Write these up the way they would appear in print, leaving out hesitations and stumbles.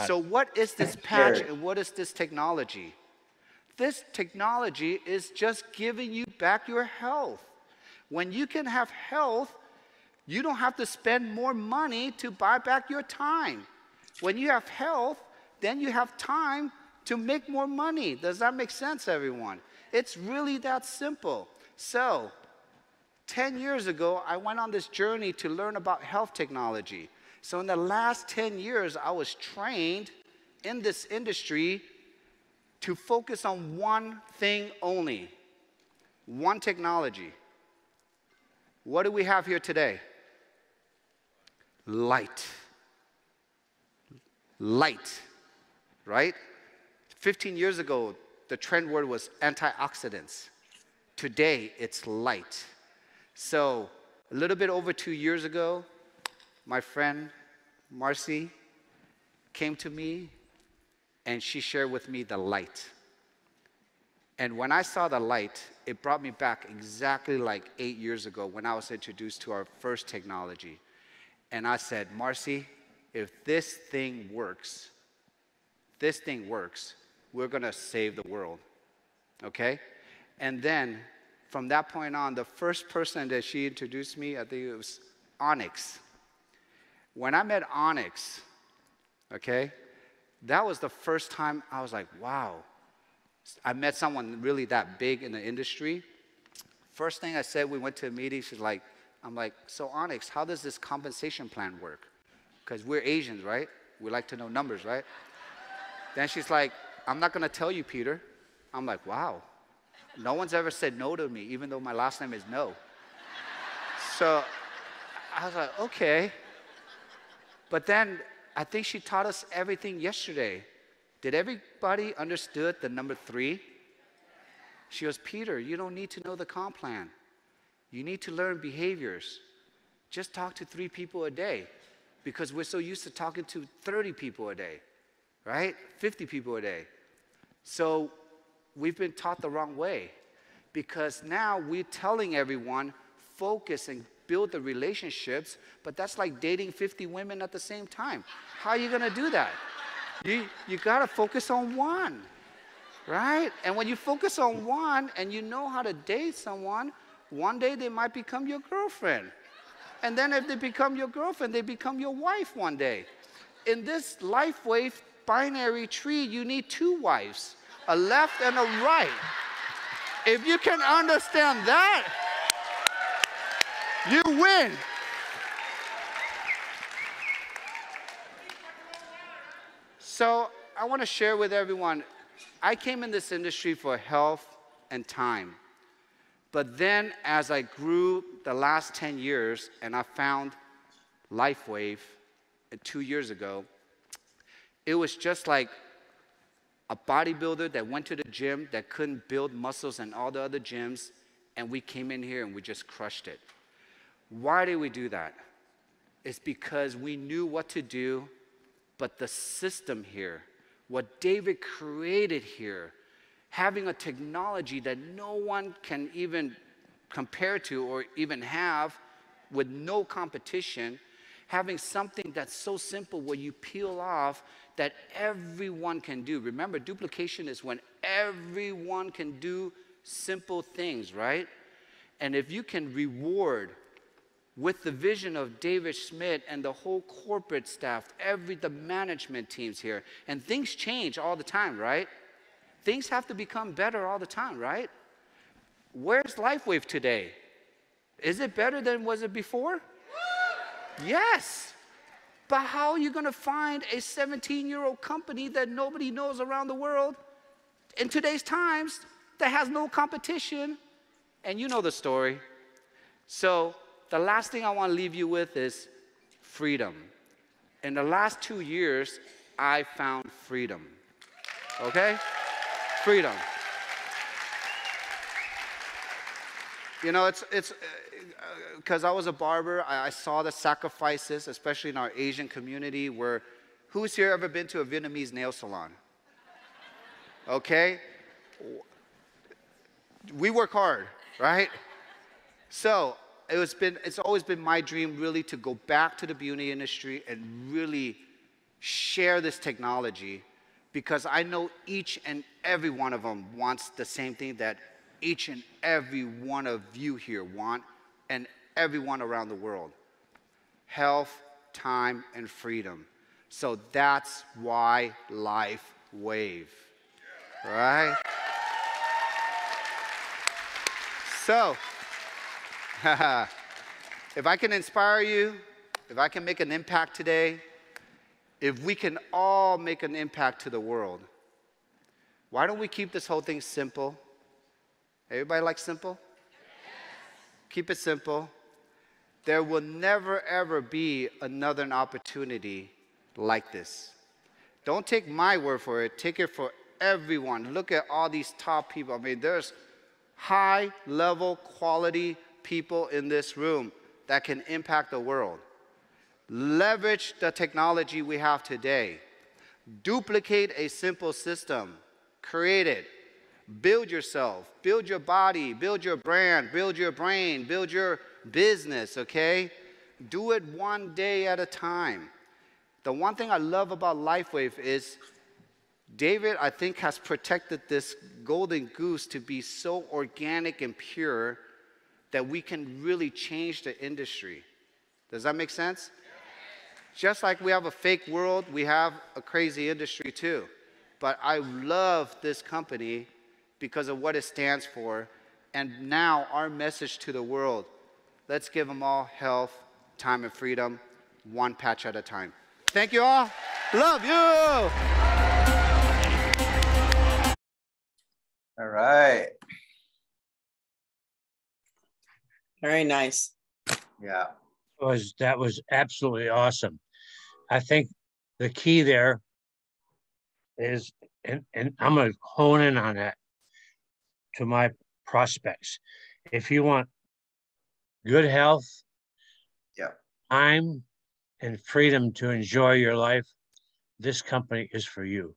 So what is this patch and what is this technology? This technology is just giving you back your health. When you can have health, you don't have to spend more money to buy back your time. When you have health, then you have time to make more money. Does that make sense, everyone? It's really that simple. So, 10 years ago, I went on this journey to learn about health technology. So in the last 10 years, I was trained in this industry to focus on one thing only, one technology. What do we have here today? Light. Light, right? 15 years ago, the trend word was antioxidants. Today, it's light. So a little bit over 2 years ago, my friend Marcy came to me and she shared with me the light. And when I saw the light, it brought me back exactly like 8 years ago when I was introduced to our first technology. And I said, Marcy, if this thing works, we're gonna save the world, okay? And then from that point on, the first person that she introduced me, I think it was Onyx. When I met Onyx, okay, that was the first time I was like, wow. I met someone really that big in the industry. First thing I said, we went to a meeting, I'm like, so Onyx, how does this compensation plan work? Because we're Asians, right? We like to know numbers, right? Then she's like, I'm not gonna tell you, Peter. I'm like, wow. No one's ever said no to me, even though my last name is No. So I was like, okay. But then I think she taught us everything yesterday. Did everybody understood the number 3? She goes, Peter, you don't need to know the comp plan. You need to learn behaviors. Just talk to 3 people a day because we're so used to talking to 30 people a day, right? 50 people a day. So we've been taught the wrong way because now we're telling everyone, focus and build the relationships, but that's like dating 50 women at the same time. How are you gonna do that? You gotta focus on one, right? And when you focus on one and you know how to date someone, one day they might become your girlfriend. And then if they become your girlfriend, they become your wife one day. In this life wave binary tree, you need 2 wives, a left and a right. If you can understand that, you win. So I want to share with everyone, I came in this industry for health and time. But then as I grew the last 10 years and I found LifeWave 2 years ago, it was just like a bodybuilder that went to the gym that couldn't build muscles in all the other gyms, and we came in here and we just crushed it. Why did we do that? It's because we knew what to do, but the system here, what David created here, having a technology that no one can even compare to or even have with no competition, having something that's so simple where you peel off that everyone can do. Remember, duplication is when everyone can do simple things, right? And if you can reward with the vision of David Schmidt and the whole corporate staff, the management teams here, and things change all the time, right? Things have to become better all the time, right? Where's LifeWave today? Is it better than was it before? Yes. But how are you going to find a 17-year-old company that nobody knows around the world in today's times that has no competition? And you know the story. So the last thing I want to leave you with is freedom. In the last 2 years, I found freedom. Okay? Freedom. You know, it's because I was a barber, I saw the sacrifices, especially in our Asian community, where who's here ever been to a Vietnamese nail salon? Okay? We work hard, right? So it's always been my dream really to go back to the beauty industry and really share this technology, because I know each and every one of them wants the same thing that each and every one of you here want, and everyone around the world: health, time, and freedom. So that's why Life Wave, right? So, if I can inspire you, if I can make an impact today, if we can all make an impact to the world, why don't we keep this whole thing simple? Everybody like simple? Keep it simple. There will never, ever be another opportunity like this. Don't take my word for it. Take it for everyone. Look at all these top people. I mean, there's high-level quality people in this room that can impact the world. Leverage the technology we have today. Duplicate a simple system. Create it. Build yourself. Build your body. Build your brand. Build your brain. Build your business, okay? Do it one day at a time. The one thing I love about LifeWave is David, I think, has protected this golden goose to be so organic and pure that we can really change the industry. Does that make sense? Just like we have a fake world, we have a crazy industry too. But I love this company because of what it stands for. And now our message to the world: let's give them all health, time, and freedom, one patch at a time. Thank you all. Love you. All right. Very nice. Yeah. That was absolutely awesome. I think the key there is, and I'm going to hone in on that to my prospects. If you want good health, Yeah, time, and freedom to enjoy your life, this company is for you.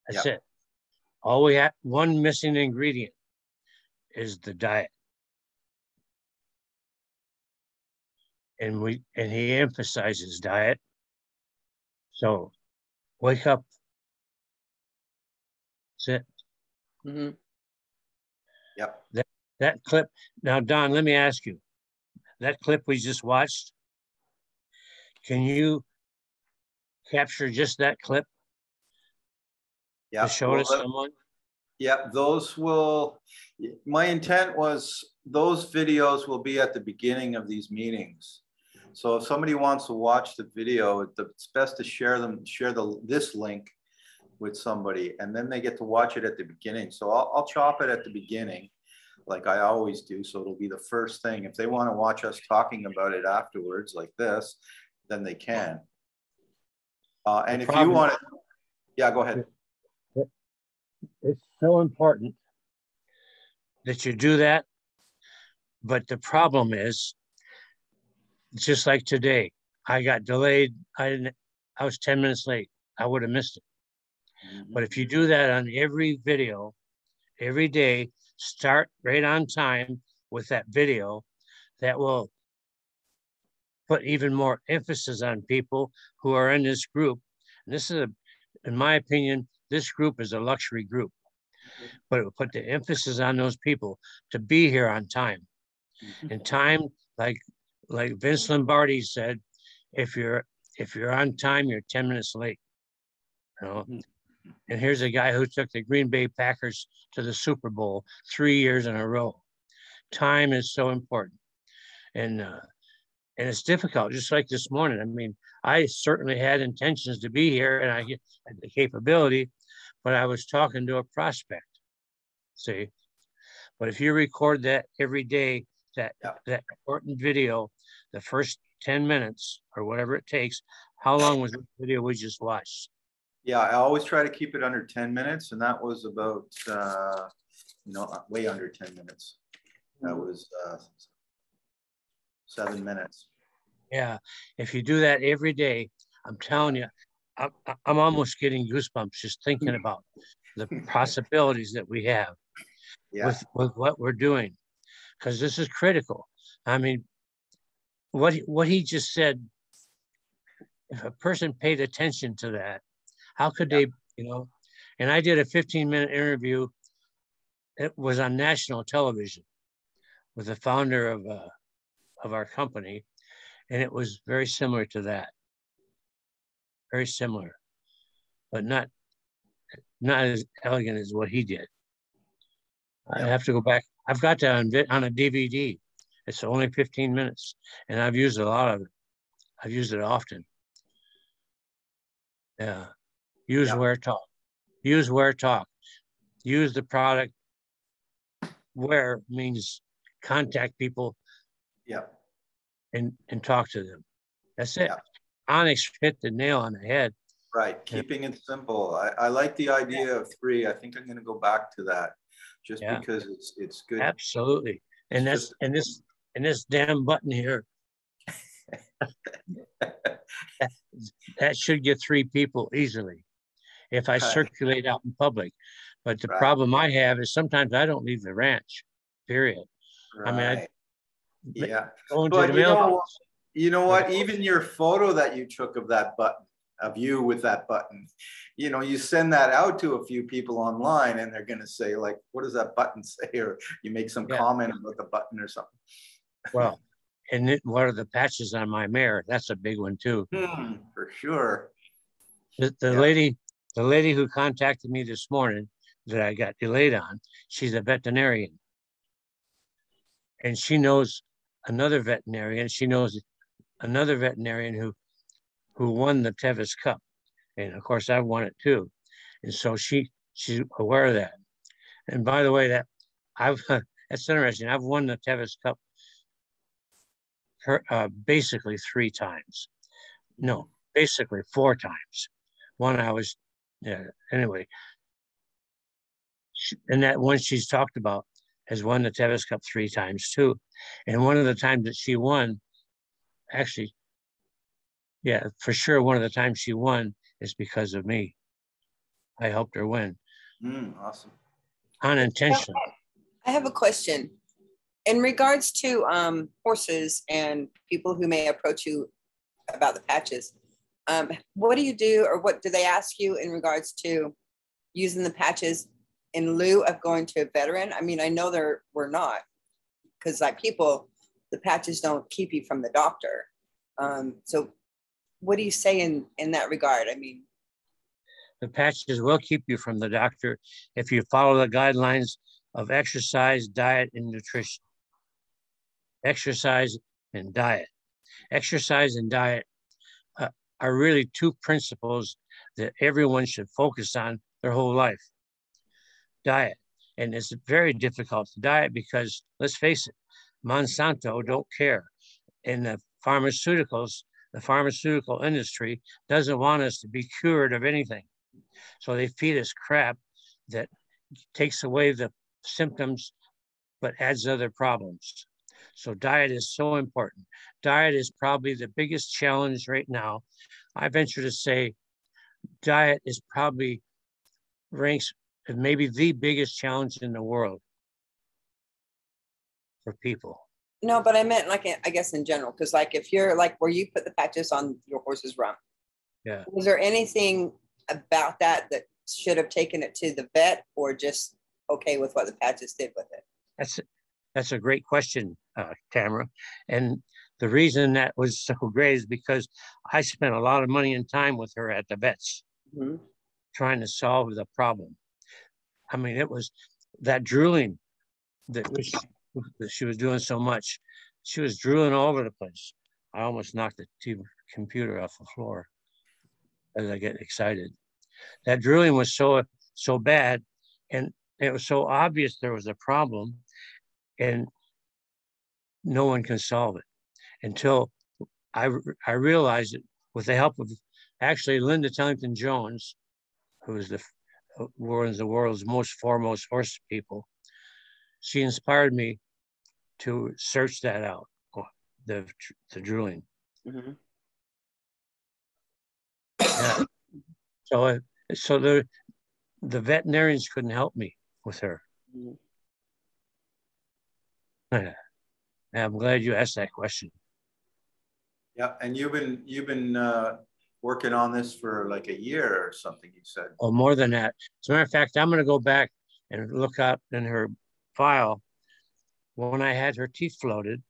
yeah. That's it. All we have, one missing ingredient is the diet. And he emphasizes diet. So wake up. That's it. Mm-hmm. Yep. That clip. Now, Don, let me ask you, that clip we just watched, can you capture just that clip to show to someone? Yeah, those will, my intent was those videos will be at the beginning of these meetings. So if somebody wants to watch the video, it's best to share this link with somebody, and then they get to watch it at the beginning. So I'll chop it at the beginning, like I always do. So it'll be the first thing. If they want to watch us talking about it afterwards, like this, then they can. And if you want to, yeah, go ahead. It's so important that you do that. But the problem is, just like today, I got delayed. I was 10 minutes late. I would have missed it. But if you do that on every video, every day, start right on time with that video, that will put even more emphasis on people who are in this group. And this is, in my opinion, this group is a luxury group, but it will put the emphasis on those people to be here on time. And time, like Vince Lombardi said, if you're on time, you're 10 minutes late. You know? And here's a guy who took the Green Bay Packers to the Super Bowl 3 years in a row. Time is so important. And it's difficult, just like this morning. I mean, I certainly had intentions to be here, and I had the capability, but I was talking to a prospect, see? But if you record that every day, that important video, the first 10 minutes or whatever it takes, how long was the video we just watched? Yeah, I always try to keep it under 10 minutes, and that was about, way under 10 minutes. That was 7 minutes. Yeah, if you do that every day, I'm telling you, I'm almost getting goosebumps just thinking about the possibilities that we have with what we're doing, because this is critical. I mean, what he just said if a person paid attention to that, how could they, you know? And I did a 15-minute interview. It was on national television with the founder of our company, and it was very similar to that. Very similar, but not as elegant as what he did. I have to go back. I've got that on a DVD. It's only 15 minutes, and I've used a lot of it. I've used it often. Yeah. Use where talk. Use where talk. Use the product. Where means contact people. Yeah. And talk to them. That's it. Yeah. Onyx hit the nail on the head. Right. Keeping it simple. I like the idea of 3. I think I'm going to go back to that just because it's good. Absolutely. And it's this damn button here. that should get 3 people easily if I circulate out in public. But the problem I have is sometimes I don't leave the ranch, period. Right. I mean, But you know what? Even your photo that you took of that button, of you with that button, you know, you send that out to a few people online and they're going to say, like, what does that button say? Or you make some comment about the button or something. Well, and what are the patches on my mare? That's a big one too. For sure. The lady who contacted me this morning that I got delayed on, she's a veterinarian. And she knows another veterinarian. She knows another veterinarian who won the Tevis Cup. And of course I've won it too. And so she's aware of that. And by the way, that's interesting. I've won the Tevis Cup basically 3 times. No, basically 4 times. One I was, anyway. And that one she's talked about has won the Tevis Cup 3 times too. And one of the times that she won, actually, for sure, one of the times she won is because of me. I helped her win. Awesome. Unintentional. I have a question. In regards to horses and people who may approach you about the patches, what do you do, or what do they ask you in regards to using the patches in lieu of going to a veteran? I mean, I know we're not, because like people, the patches don't keep you from the doctor. So what do you say in that regard? I mean, the patches will keep you from the doctor if you follow the guidelines of exercise, diet, and nutrition. Exercise and diet. Exercise and diet are really 2 principles that everyone should focus on their whole life. Diet. And it's very difficult to diet because, let's face it, Monsanto don't care. And the pharmaceutical industry doesn't want us to be cured of anything. So they feed us crap that takes away the symptoms, but adds other problems. So diet is so important. Diet is probably the biggest challenge right now. I venture to say diet is probably ranks maybe the biggest challenge in the world for people. No, but I meant like, I guess in general, because like if you're like where you put the patches on your horse's rump, was there anything about that should have taken it to the vet, or just okay with what the patches did with it? That's a great question, Tamara. And the reason that was so great is because I spent a lot of money and time with her at the vets trying to solve the problem. I mean, it was that drooling that she was doing so much. She was drooling all over the place. I almost knocked the TV computer off the floor as I get excited. That drooling was so bad, and it was so obvious there was a problem, and no one can solve it until I realized it with the help of actually Linda Tellington Jones, who is one of the world's most foremost horse people. She inspired me to search that out, the drooling. Yeah. So the veterinarians couldn't help me with her. I'm glad you asked that question. Yeah, and you've been working on this for like a year or something, you said. Or more than that. As a matter of fact, I'm going to go back and look up in her file. When I had her teeth floated,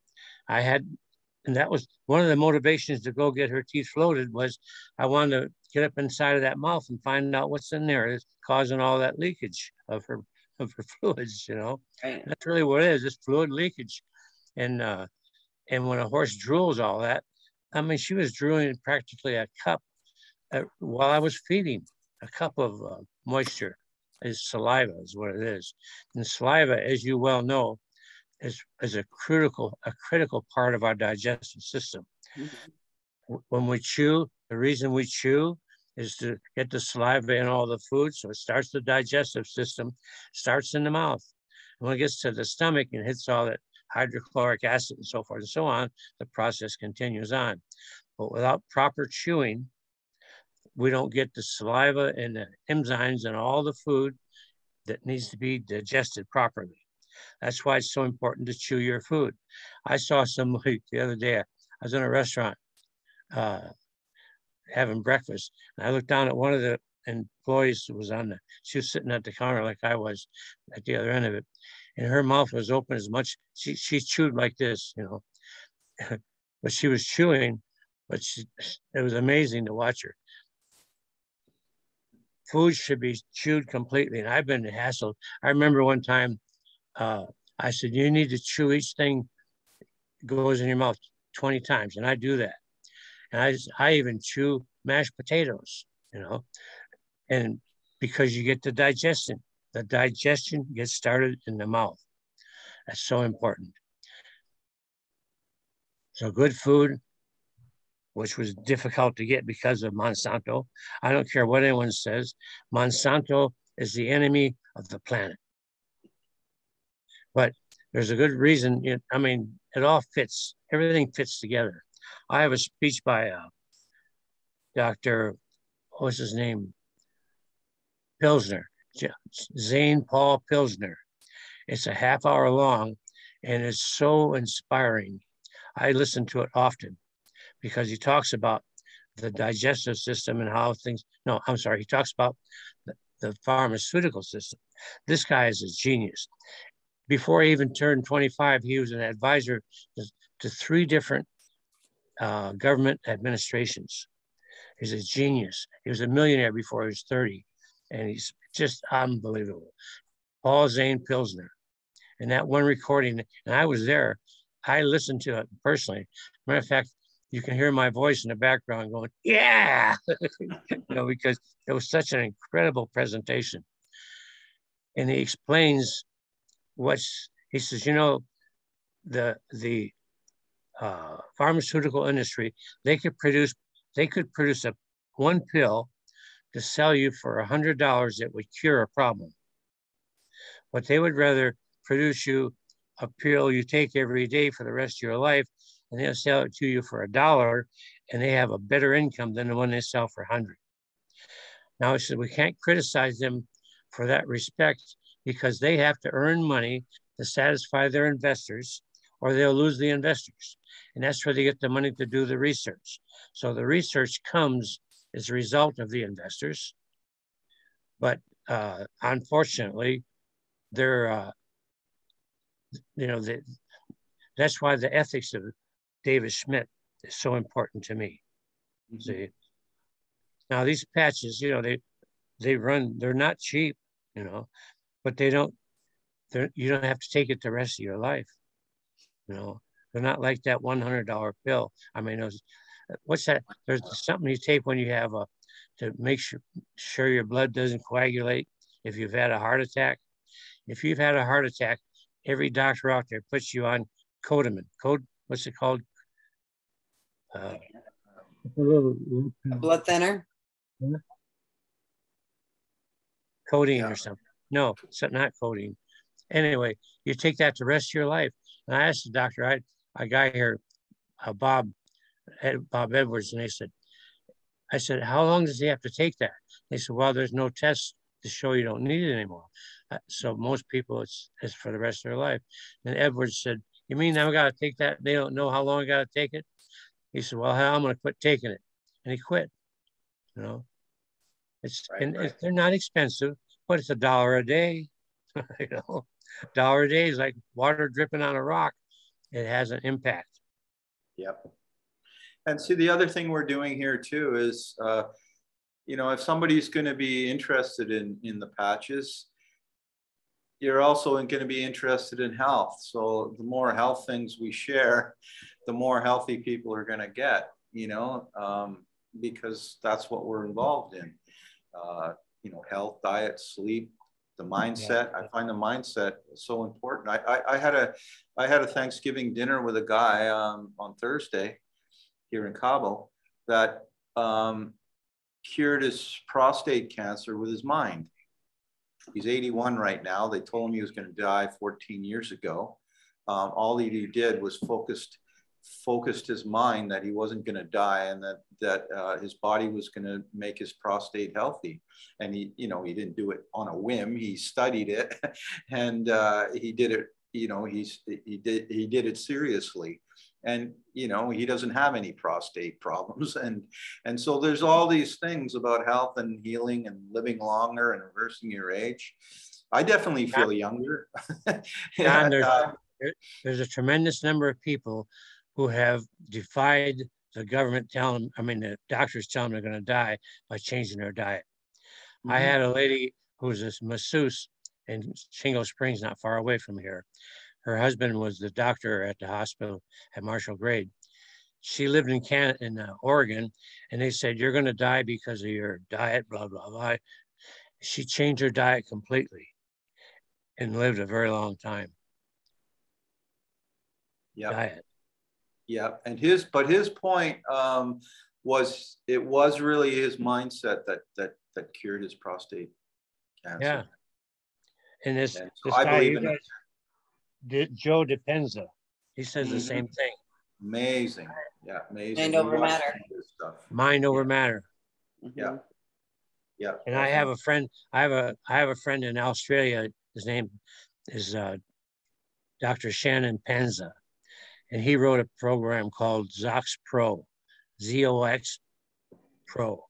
and that was one of the motivations to go get her teeth floated, was I wanted to get up inside of that mouth and find out what's in there that's causing all that leakage of her fluids, you know. Right. That's really what it is, it's fluid leakage. And when a horse drools all that, I mean, she was drooling practically a cup while I was feeding, a cup of moisture. Is saliva is what it is. And saliva, as you well know, is a critical part of our digestive system. Mm-hmm. When we chew, the reason we chew is to get the saliva in all the food. So it starts the digestive system, starts in the mouth. And when it gets to the stomach and hits all that hydrochloric acid and so forth and so on, the process continues on. But without proper chewing, we don't get the saliva and the enzymes and all the food that needs to be digested properly. That's why it's so important to chew your food. I saw somebody the other day, I was in a restaurant having breakfast, and I looked down at one of the employees who was she was sitting at the counter like I was at the other end of it, and her mouth was open as much, she chewed like this, you know, but she was chewing, but it was amazing to watch her. Food should be chewed completely, and I've been hassled. I remember one time, I said, you need to chew each thing goes in your mouth 20 times. And I do that. And I even chew mashed potatoes, you know, and because you get the digestion gets started in the mouth. That's so important. So good food, which was difficult to get because of Monsanto. I don't care what anyone says. Monsanto is the enemy of the planet. But there's a good reason. I mean, it all fits. Everything fits together. I have a speech by Dr. What's his name? Pilsner, Zane Paul Pilsner. It's a half hour long, and it's so inspiring. I listen to it often because he talks about the digestive system and how things, no, I'm sorry, he talks about the pharmaceutical system. This guy is a genius. Before he even turned 25, he was an advisor to 3 different government administrations. He's a genius. He was a millionaire before he was 30, and he's just unbelievable. Paul Zane Pilsner. And that one recording, and I was there, I listened to it personally. Matter of fact, you can hear my voice in the background going, yeah, you know, because it was such an incredible presentation. And he explains he says, you know, the pharmaceutical industry, they could produce one pill to sell you for $100 that would cure a problem. But they would rather produce you a pill you take every day for the rest of your life, and they'll sell it to you for $1, and they have a better income than the one they sell for 100. Now, he said, we can't criticize them for that respect because they have to earn money to satisfy their investors, or they'll lose the investors. And that's where they get the money to do the research. So the research comes as a result of the investors. But unfortunately, they're, you know, that's why the ethics of David Schmidt is so important to me. Mm-hmm. See, now these patches, you know, they're not cheap, you know, but you don't have to take it the rest of your life. You know, they're not like that $100 pill. I mean, what's that? There's something you take when you have to make sure your blood doesn't coagulate if you've had a heart attack. If you've had a heart attack, every doctor out there puts you on Codamin. What's it called? A blood thinner? Codeine or something. No, it's not codeine. Anyway, you take that the rest of your life. And I asked the doctor, a guy here, Bob Edwards, and I said, how long does he have to take that? They said, well, there's no tests to show you don't need it anymore. So most people, it's for the rest of their life. And Edwards said, you mean I've got to take that? They don't know how long I got to take it? He said, well, I'm going to quit taking it. And he quit. you know. Right. They're not expensive, but it's $1 a day. You know, $1 a day is like water dripping on a rock. It has an impact. Yep. And see, the other thing we're doing here too is, you know, if somebody's going to be interested in the patches, you're also going to be interested in health. So the more health things we share, the more healthy people are going to get, you know, because that's what we're involved in. You know, health, diet, sleep, the mindset. Yeah. I find the mindset so important. I had a Thanksgiving dinner with a guy on Thursday here in Cabo that cured his prostate cancer with his mind. He's 81 right now. They told him he was going to die 14 years ago. All he did was focused his mind that he wasn't going to die, and that his body was going to make his prostate healthy. And he, you know, he didn't do it on a whim. He studied it, and he did it. You know, he did it seriously. And you know, he doesn't have any prostate problems, and so there's all these things about health and healing and living longer and reversing your age. I definitely feel younger. John, there's a tremendous number of people who have defied the government telling them, I mean, the doctors telling them they're going to die by changing their diet. Mm-hmm. I had a lady who was a masseuse in Shingle Springs, not far away from here. Her husband was the doctor at the hospital at Marshall Grade. She lived in Oregon, and they said, you're going to die because of your diet, blah, blah, blah. She changed her diet completely and lived a very long time. Yep. Diet. Yeah, and his point was, it was really his mindset that cured his prostate cancer. Yeah, and this so this I guy, believe in Joe Dispenza, he says the same thing. Amazing, yeah, amazing. Mind over matter. Mind over matter. Yeah, yeah. And I have a friend. I have a friend in Australia. His name is Dr. Shannon Penza. And he wrote a program called Zox Pro, ZOX Pro.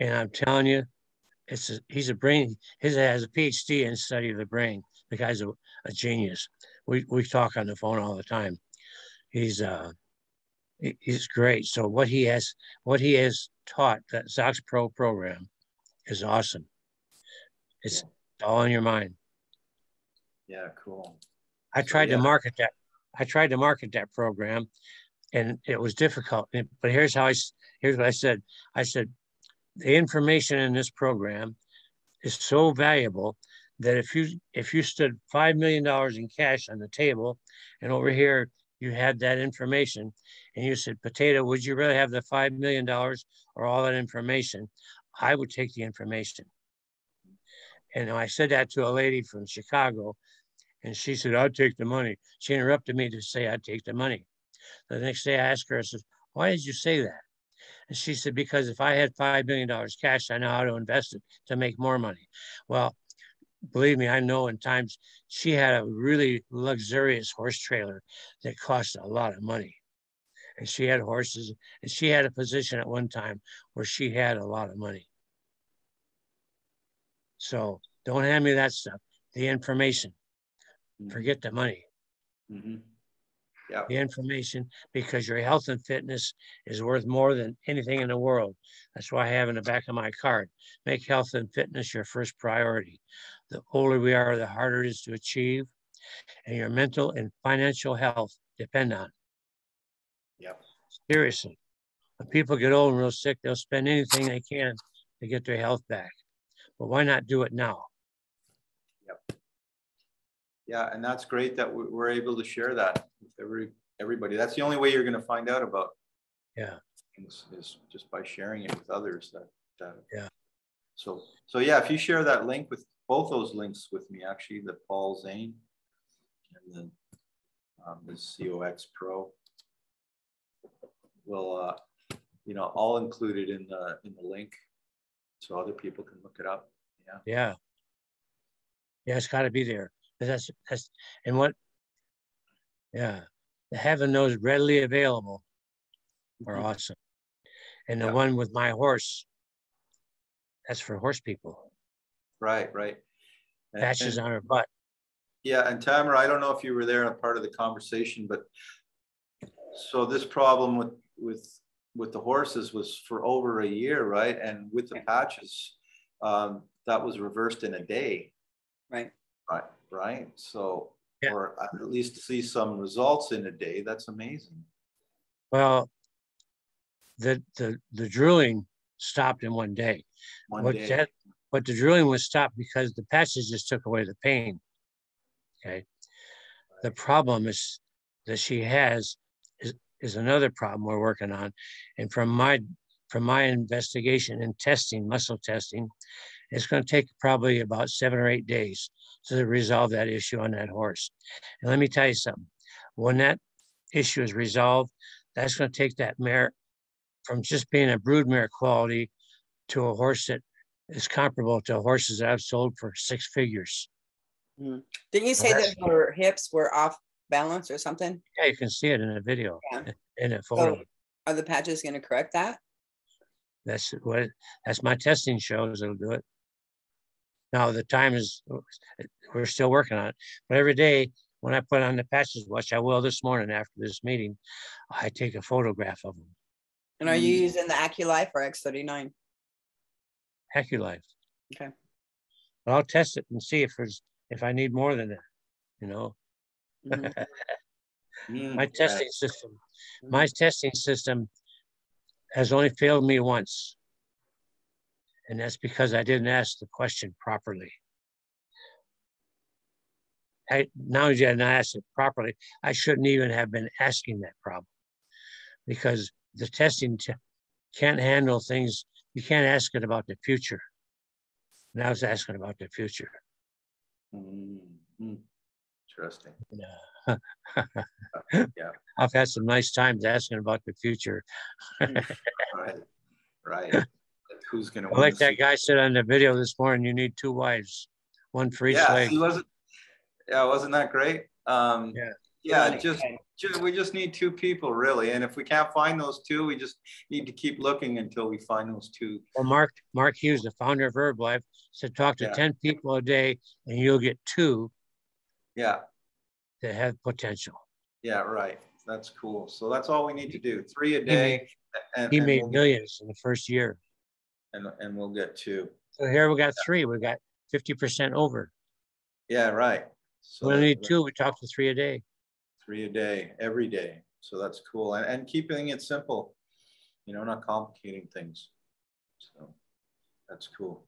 And I'm telling you, he's a brain, he has a PhD in study of the brain. The guy's a genius. We talk on the phone all the time. He's great. So what he has taught, that Zox Pro program, is awesome. It's all in your mind. Yeah, cool. I tried to market that program, and it was difficult. But here's what I said. I said, the information in this program is so valuable that if you stood $5 million in cash on the table, and over here you had that information, and you said, Potato, would you rather have the $5 million or all that information? I would take the information. And I said that to a lady from Chicago, and she said, I'd take the money. She interrupted me to say, I'd take the money. The next day I asked her, I said, why did you say that? And she said, because if I had $5 million cash, I know how to invest it to make more money. Well, believe me, I know in times she had a really luxurious horse trailer that cost a lot of money. And she had horses, and she had a position at one time where she had a lot of money. So don't hand me that stuff, the information. Forget the money. Mm-hmm. Yeah. The information, because your health and fitness is worth more than anything in the world. That's why I have in the back of my card, make health and fitness your first priority. The older we are, the harder it is to achieve, and your mental and financial health depend on it. Yep. Seriously, when people get old and real sick, they'll spend anything they can to get their health back. But why not do it now? Yep. Yeah, and that's great that we're able to share that with everybody. That's the only way you're going to find out about things, is just by sharing it with others. Yeah. So yeah, if you share that link with both those links with me, actually, the Paul Zane and then the COX Pro, will I'll include it in the link so other people can look it up. Yeah, it's got to be there. That's and what, having those readily available are awesome. And the one with my horse That's for horse people. Right, right. Patches on her butt. Yeah, and Tamara, I don't know if you were there a part of the conversation, but so this problem with the horses was for over a year, right? And with the patches, that was reversed in a day. Right. Right, right. So, yeah. Or at least see some results in a day. That's amazing. Well, the drilling stopped in one day. But the drilling was stopped because the patches just took away the pain. Okay. The problem is that she has is another problem we're working on. And from my investigation and testing, muscle testing, it's going to take probably about 7 or 8 days to resolve that issue on that horse. And let me tell you something. When that issue is resolved, that's going to take that mare from just being a brood mare quality to a horse that is comparable to horses that I've sold for 6 figures. Mm-hmm. Didn't you say that her hips were off balance or something? Yeah, you can see it in a video, in a photo. So are the patches going to correct that? That's my testing shows it'll do it. Now the time is, we're still working on it, but every day when I put on the patches, which I will this morning after this meeting, I take a photograph of them. And are you using the AccuLife or X39? AccuLife. Okay. But I'll test it and see if I need more than that, you know. My testing system has only failed me once. And that's because I didn't ask the question properly. Now that I didn't ask it properly, I shouldn't even have been asking that problem, because the testing can't handle things. You can't ask it about the future. And I was asking about the future. Interesting. Yeah. I've had some nice times asking about the future. Right. Who's going to win? Like that guy said on the video this morning, you need 2 wives, 1 for each leg. Wasn't that great? We just need 2 people, really. And if we can't find those 2, we just need to keep looking until we find those 2. Well, Mark Hughes, the founder of Herbalife, said talk to 10 people a day and you'll get 2 that have potential. Yeah, right. That's cool. So that's all we need to do. 3 a day. He made millions in the first year. And we'll get 2. So here we got 3. We got 50% over. Yeah, right. So we need 2. We talk to 3 a day. 3 a day, every day. So that's cool. And keeping it simple, not complicating things. So that's cool.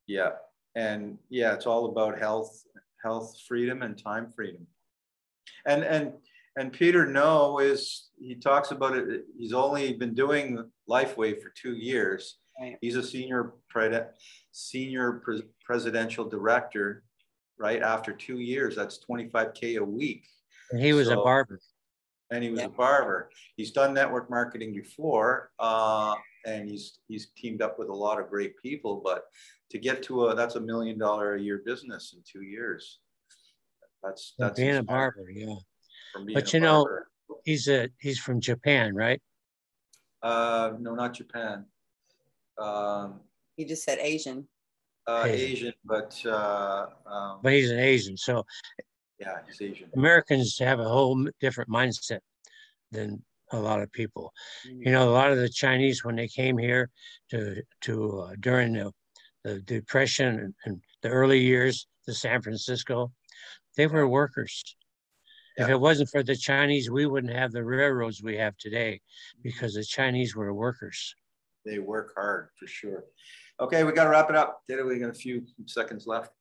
Yeah. And it's all about health, freedom, and time freedom. And Peter he talks about it. He's only been doing LifeWave for 2 years. Right. He's a senior presidential director, right? After 2 years, that's $25K a week. And he was a barber. And he was a barber. He's done network marketing before, and he's teamed up with a lot of great people. But to get to that's $1 million a year business in 2 years. That's being inspiring. A barber, yeah. But barber. He's from Japan, right? No, not Japan. He just said Asian. Asian, but he's an Asian. So yeah, he's Asian. Americans have a whole different mindset than a lot of people. A lot of the Chinese, when they came here during the Depression and the early years to San Francisco, they were workers. If it wasn't for the Chinese, we wouldn't have the railroads we have today, because the Chinese were workers. They work hard, for sure. Okay, we got to wrap it up. We got a few seconds left.